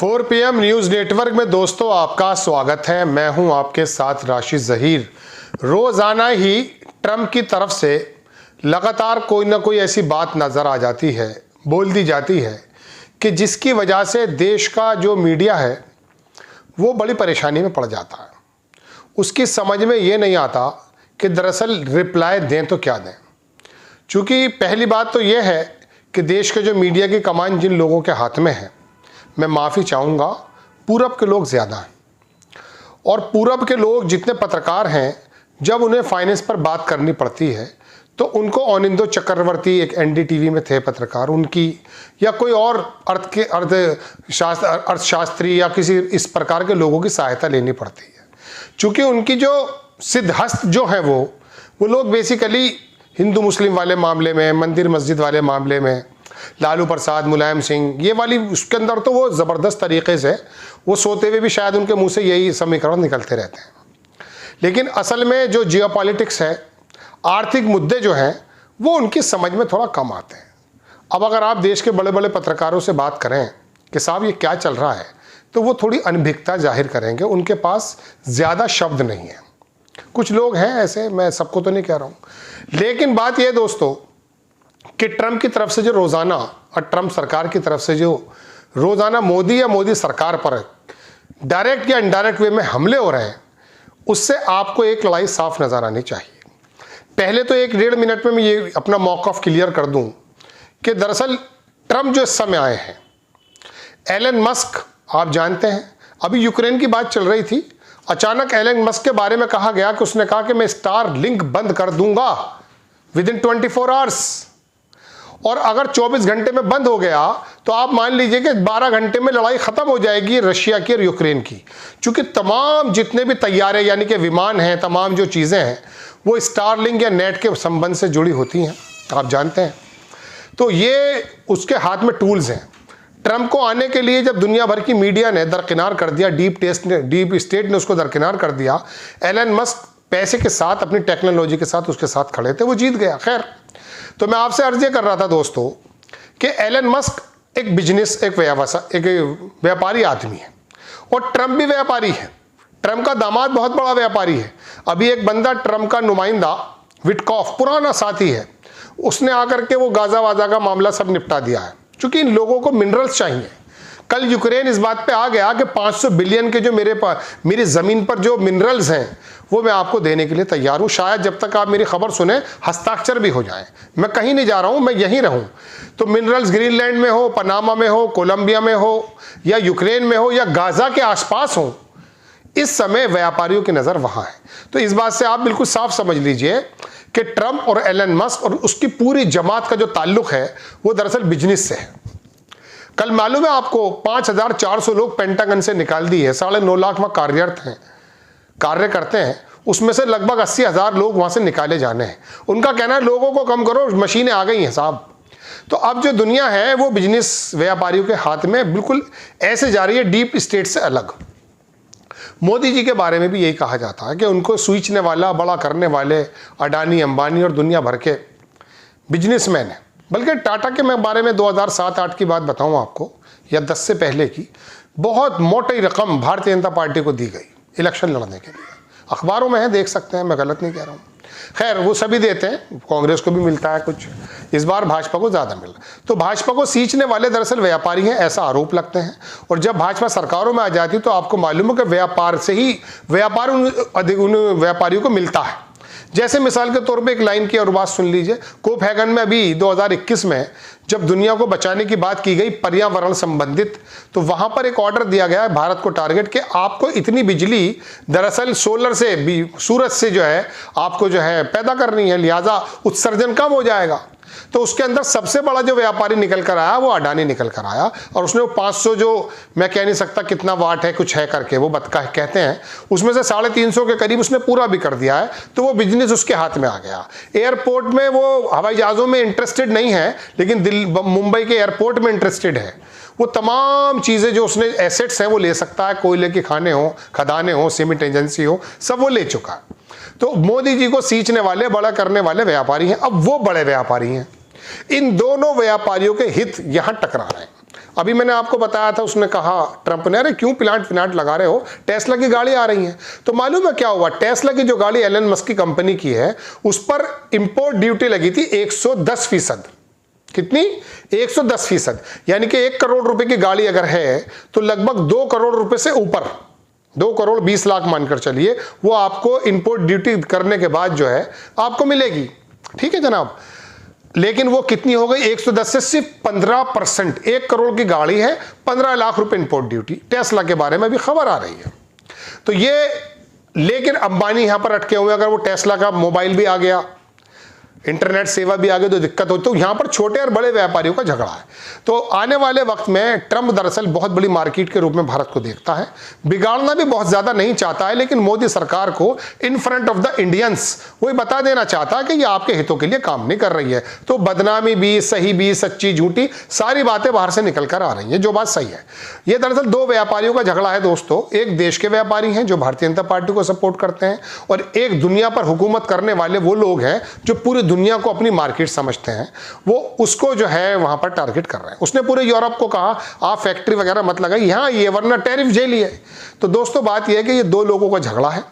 4 PM news network में दोस्तों आपका स्वागत है। मैं हूं आपके साथ राशिद ज़हीर। रोज़ाना ही ट्रंप की तरफ से लगातार कोई ना कोई ऐसी बात नज़र आ जाती है, बोल दी जाती है कि जिसकी वजह से देश का जो मीडिया है वो बड़ी परेशानी में पड़ जाता है। उसकी समझ में ये नहीं आता कि दरअसल रिप्लाई दें तो क्या दें। चूँकि पहली बात तो ये है कि देश के जो मीडिया की कमान जिन लोगों के हाथ में है, मैं माफ़ी चाहूँगा, पूरब के लोग ज़्यादा हैं। और पूरब के लोग जितने पत्रकार हैं, जब उन्हें फाइनेंस पर बात करनी पड़ती है तो उनको अनिंदो चक्रवर्ती एक एनडीटीवी में थे पत्रकार, उनकी या कोई और अर्थशास्त्री या किसी इस प्रकार के लोगों की सहायता लेनी पड़ती है। चूँकि उनकी जो सिद्धहस्त जो है वो लोग बेसिकली हिंदू मुस्लिम वाले मामले में, मंदिर मस्जिद वाले मामले में, लालू प्रसाद, मुलायम सिंह, ये वाली उसके अंदर तो वो ज़बरदस्त तरीके से वो सोते हुए भी शायद उनके मुंह से यही समीकरण निकलते रहते हैं। लेकिन असल में जो जियोपॉलिटिक्स है, आर्थिक मुद्दे जो हैं, वो उनकी समझ में थोड़ा कम आते हैं। अब अगर आप देश के बड़े बड़े पत्रकारों से बात करें कि साहब ये क्या चल रहा है, तो वो थोड़ी अनभिज्ञता जाहिर करेंगे। उनके पास ज़्यादा शब्द नहीं है। कुछ लोग हैं ऐसे, मैं सबको तो नहीं कह रहा हूँ। लेकिन बात यह दोस्तों कि ट्रंप की तरफ से जो रोज़ाना और ट्रंप सरकार की तरफ से जो रोज़ाना मोदी या मोदी सरकार पर डायरेक्ट या इनडायरेक्ट वे में हमले हो रहे हैं, उससे आपको एक लड़ाई साफ नज़र आनी चाहिए। पहले तो 1-1.5 मिनट में मैं ये अपना मौक़िफ़ क्लियर कर दूं कि दरअसल ट्रंप जो इस समय आए हैं, एलन मस्क आप जानते हैं, अभी यूक्रेन की बात चल रही थी, अचानक एलन मस्क के बारे में कहा गया कि उसने कहा कि मैं स्टार लिंक बंद कर दूंगा विदिन 24 आवर्स। और अगर 24 घंटे में बंद हो गया तो आप मान लीजिए कि 12 घंटे में लड़ाई ख़त्म हो जाएगी रशिया की और यूक्रेन की। चूँकि तमाम जितने भी तैयारे यानी कि विमान हैं, तमाम जो चीज़ें हैं, वो स्टारलिंक या नेट के संबंध से जुड़ी होती हैं, आप जानते हैं। तो ये उसके हाथ में टूल्स हैं। ट्रंप को आने के लिए जब दुनिया भर की मीडिया ने दरकिनार कर दिया, डीप स्टेट ने उसको दरकिनार कर दिया, एलन मस्क पैसे के साथ, अपनी टेक्नोलॉजी के साथ उसके साथ खड़े थे, वो जीत गया। खैर, तो मैं आपसे अर्ज़ कर रहा था दोस्तों कि एलन मस्क एक बिजनेस, एक व्यापारी आदमी है और ट्रंप भी व्यापारी है। ट्रंप का दामाद बहुत बड़ा व्यापारी है। अभी एक बंदा ट्रंप का नुमाइंदा विटकॉफ, पुराना साथी है, उसने आकर के वो गाजा वाजा का मामला सब निपटा दिया है। क्योंकि इन लोगों को मिनरल्स चाहिए। कल यूक्रेन इस बात पे आ गया कि 500 बिलियन के जो मेरी ज़मीन पर जो मिनरल्स हैं वो मैं आपको देने के लिए तैयार हूँ। शायद जब तक आप मेरी खबर सुने हस्ताक्षर भी हो जाएं। मैं कहीं नहीं जा रहा हूँ, मैं यहीं रहूँ। तो मिनरल्स ग्रीनलैंड में हो, पनामा में हो, कोलंबिया में हो, या यूक्रेन में हो, या गाज़ा के आसपास हो, इस समय व्यापारियों की नज़र वहाँ है। तो इस बात से आप बिल्कुल साफ समझ लीजिए कि ट्रंप और एलन मस्क और उसकी पूरी जमात का जो ताल्लुक है वो दरअसल बिजनेस से है। कल मालूम है आपको 5400 लोग पेंटागन से निकाल दिए, 9.5 लाख वहाँ कार्यरत हैं, कार्य करते हैं। उसमें से लगभग 80,000 लोग वहाँ से निकाले जाने हैं। उनका कहना है लोगों को कम करो, मशीनें आ गई हैं साहब। तो अब जो दुनिया है वो बिजनेस व्यापारियों के हाथ में बिल्कुल ऐसे जा रही है, डीप स्टेट से अलग। मोदी जी के बारे में भी यही कहा जाता है कि उनको सूचने वाला, बड़ा करने वाले अडानी, अंबानी और दुनिया भर के बिजनेसमैन हैं। बल्कि टाटा के मैं बारे में 2007-8 की बात बताऊं आपको, या 10 से पहले की, बहुत मोटी रकम भारतीय जनता पार्टी को दी गई इलेक्शन लड़ने के लिए। अखबारों में है, देख सकते हैं, मैं गलत नहीं कह रहा हूँ। खैर, वो सभी देते हैं, कांग्रेस को भी मिलता है कुछ, इस बार भाजपा को ज़्यादा मिला। तो भाजपा को सींचने वाले दरअसल व्यापारी हैं, ऐसा आरोप लगते हैं। और जब भाजपा सरकारों में आ जाती तो आपको मालूम है कि व्यापार से ही व्यापार उन व्यापारियों को मिलता है। जैसे मिसाल के तौर पे एक लाइन की और बात सुन लीजिए। कोपेनहेगन में अभी 2021 में जब दुनिया को बचाने की बात की गई पर्यावरण संबंधित, तो वहां पर एक ऑर्डर दिया गया है भारत को टारगेट कि आपको इतनी बिजली दरअसल सोलर से, सूरज से जो है आपको जो है पैदा करनी है, लिहाजा उत्सर्जन कम हो जाएगा। तो उसके अंदर सबसे बड़ा जो व्यापारी निकल कर आया वो अडानी निकल कर आया, और उसने वो 500 जो मैं कह नहीं सकता कितना वाट है कुछ है करके वो कहते हैं, उसमें से 350 के करीब उसने पूरा भी कर दिया है। तो वो बिजनेस उसके हाथ में आ गया। एयरपोर्ट में वो हवाई जहाज़ों में इंटरेस्टेड नहीं है, लेकिन मुंबई के एयरपोर्ट में इंटरेस्टेड है। वो तमाम चीज़ें जो उसने एसेट्स हैं वो ले सकता है, कोयले के खाने हो, खदानें हो, सीमेंट एजेंसी हो, सब वो ले चुका है। तो मोदी जी को सींचने वाले, बड़ा करने वाले व्यापारी हैं। अब वो बड़े व्यापारी हैं। इन दोनों व्यापारियों के हित यहां टकरा रहे हैं। अभी मैंने आपको बताया था, उसने कहा ट्रंप ने, अरे क्यों प्लांट लगा रहे हो, टेस्ला की गाड़ी आ रही है। तो मालूम है क्या हुआ, टेस्ला की जो गाड़ी एलन मस्क की कंपनी की है उस पर इंपोर्ट ड्यूटी लगी थी 110%। कितनी? 110%। यानी कि 1 करोड़ रुपए की गाड़ी अगर है तो लगभग 2 करोड़ रुपए से ऊपर, 2 करोड़ 20 लाख मानकर चलिए, वो आपको इंपोर्ट ड्यूटी करने के बाद जो है आपको मिलेगी। ठीक है जनाब। लेकिन वो कितनी हो गई? 110 से सिर्फ 15%। 1 करोड़ की गाड़ी है, 15 लाख रुपए इंपोर्ट ड्यूटी। टेस्ला के बारे में भी खबर आ रही है। तो ये, लेकिन अंबानी यहां पर अटके हुए, अगर वो टेस्ला का मोबाइल भी आ गया, इंटरनेट सेवा भी आ गई तो दिक्कत होती। तो यहां पर छोटे और बड़े व्यापारियों का झगड़ा है। तो आने वाले वक्त में ट्रंप दरअसल बहुत बड़ी मार्केट के रूप में भारत को देखता है, बिगाड़ना भी बहुत ज्यादा नहीं चाहता है, लेकिन मोदी सरकार को in front of the Indians वो बता देना चाहता है कि ये आपके हितों के लिए काम नहीं कर रही है। तो बदनामी भी, सही भी, सच्ची झूठी सारी बातें बाहर से निकल कर आ रही हैं, जो बात सही है। ये दरअसल 2 व्यापारियों का झगड़ा है दोस्तों। एक देश के व्यापारी हैं जो भारतीय जनता पार्टी को सपोर्ट करते हैं, और एक दुनिया पर हुकूमत करने वाले वो लोग हैं जो पूरी दुनिया को अपनी मार्केट समझते हैं, वो उसको जो है वहां पर टारगेट कर रहे हैं। उसने पूरे यूरोप को कहा आप फैक्ट्री वगैरह मत लगाइए यहां, ये वरना टैरिफ झेलिए। तो दोस्तों बात यह है कि ये 2 लोगों का झगड़ा है,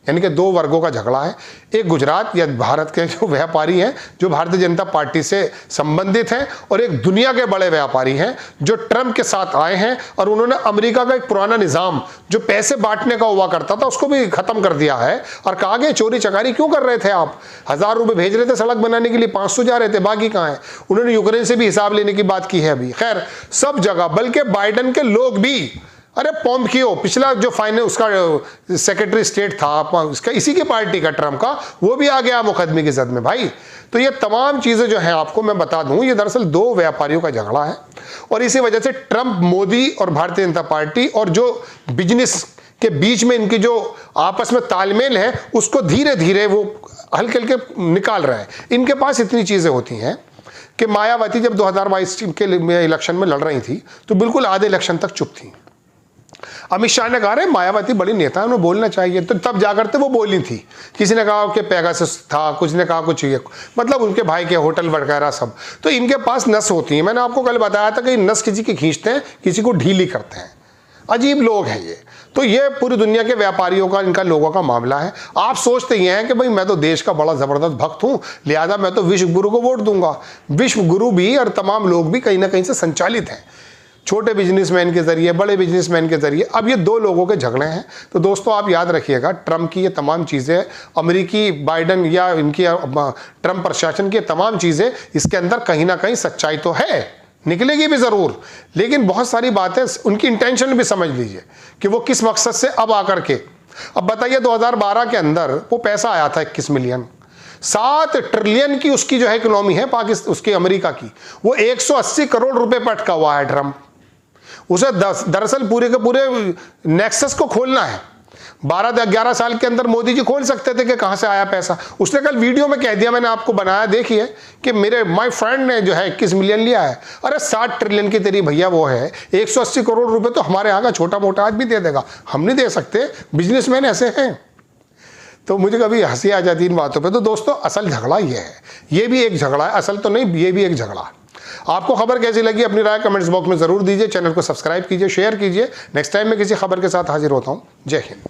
यानी कि 2 वर्गों का झगड़ा है। एक गुजरात या भारत के जो व्यापारी हैं जो भारतीय जनता पार्टी से संबंधित हैं, और एक दुनिया के बड़े व्यापारी हैं जो ट्रंप के साथ आए हैं, और उन्होंने अमेरिका का एक पुराना निजाम जो पैसे बांटने का हुआ करता था उसको भी खत्म कर दिया है, और कहा गया चोरी चकारी क्यों कर रहे थे आप, 1000 रुपए भेज रहे थे सड़क बनाने के लिए, 500 जा रहे थे, बाकी कहाँ है। उन्होंने यूक्रेन से भी हिसाब लेने की बात की है अभी। खैर सब जगह, बल्कि बाइडन के लोग भी, अरे पोम्पियो पिछला जो फाइनेंस उसका सेक्रेटरी स्टेट था उसका, इसी की पार्टी का, ट्रंप का, वो भी आ गया मुकदमे की जद में भाई। तो ये तमाम चीजें जो हैं आपको मैं बता दूं, ये दरअसल 2 व्यापारियों का झगड़ा है, और इसी वजह से ट्रंप, मोदी और भारतीय जनता पार्टी और जो बिजनेस के बीच में इनकी जो आपस में तालमेल है उसको धीरे धीरे वो हल्के हल्के निकाल रहे हैं। इनके पास इतनी चीजें होती हैं कि मायावती जब 2022 के इलेक्शन में लड़ रही थी तो बिल्कुल आधे इलेक्शन तक चुप थी। अमित शाह ने कहा रहे मायावती बड़ी नेता है, उन्हें बोलना चाहिए, तो तब जाकर के वो बोली थी। किसी ने कहा कि पेगासस था, कुछ ने कहा कुछ ये, मतलब उनके भाई के होटल वगैरह सब। तो इनके पास नस होती है। मैंने आपको कल बताया था कि नस किसी की खींचते हैं, किसी को ढीली करते हैं। अजीब लोग हैं ये। तो ये पूरी दुनिया के व्यापारियों का, इनका लोगों का मामला है। आप सोचते ये हैं कि भाई मैं तो देश का बड़ा जबरदस्त भक्त हूं, लिहाजा मैं तो विश्व गुरु को वोट दूंगा। विश्व गुरु भी और तमाम लोग भी कहीं ना कहीं से संचालित हैं, छोटे बिजनेसमैन के जरिए, बड़े बिजनेसमैन के जरिए। अब ये 2 लोगों के झगड़े हैं। तो दोस्तों आप याद रखिएगा, ट्रंप की ये तमाम चीज़ें, अमेरिकी बाइडन या इनकी ट्रंप प्रशासन की तमाम चीज़ें, इसके अंदर कहीं ना कहीं सच्चाई तो है, निकलेगी भी ज़रूर, लेकिन बहुत सारी बातें उनकी इंटेंशन भी समझ लीजिए कि वो किस मकसद से अब आकर के। अब बताइए 2012 के अंदर वो पैसा आया था 21 मिलियन, 7 ट्रिलियन की उसकी जो है इकोनॉमी है पाकिस्तान, उसकी अमेरिका की, वो 180 करोड़ रुपए पर अटका हुआ है ट्रंप। उसे दरअसल पूरे के पूरे नेक्सस को खोलना है। 12-11 साल के अंदर मोदी जी खोल सकते थे कि कहां से आया पैसा। उसने कल वीडियो में कह दिया, मैंने आपको बनाया देखिए, कि माय फ्रेंड ने जो है 21 मिलियन लिया है। अरे 60 ट्रिलियन की तेरी भैया वो है, 180 करोड़ रुपए तो हमारे यहाँ का छोटा मोटा आदमी दे देगा, हम नहीं दे सकते, बिजनेसमैन ऐसे हैं। तो मुझे कभी हंसी आ जाती इन बातों पे। तो दोस्तों असल झगड़ा ये है, ये भी एक झगड़ा है, असल तो नहीं, ये भी एक झगड़ा है। आपको खबर कैसी लगी अपनी राय कमेंट्स बॉक्स में जरूर दीजिए। चैनल को सब्सक्राइब कीजिए, शेयर कीजिए। नेक्स्ट टाइम मैं किसी खबर के साथ हाजिर होता हूं। जय हिंद।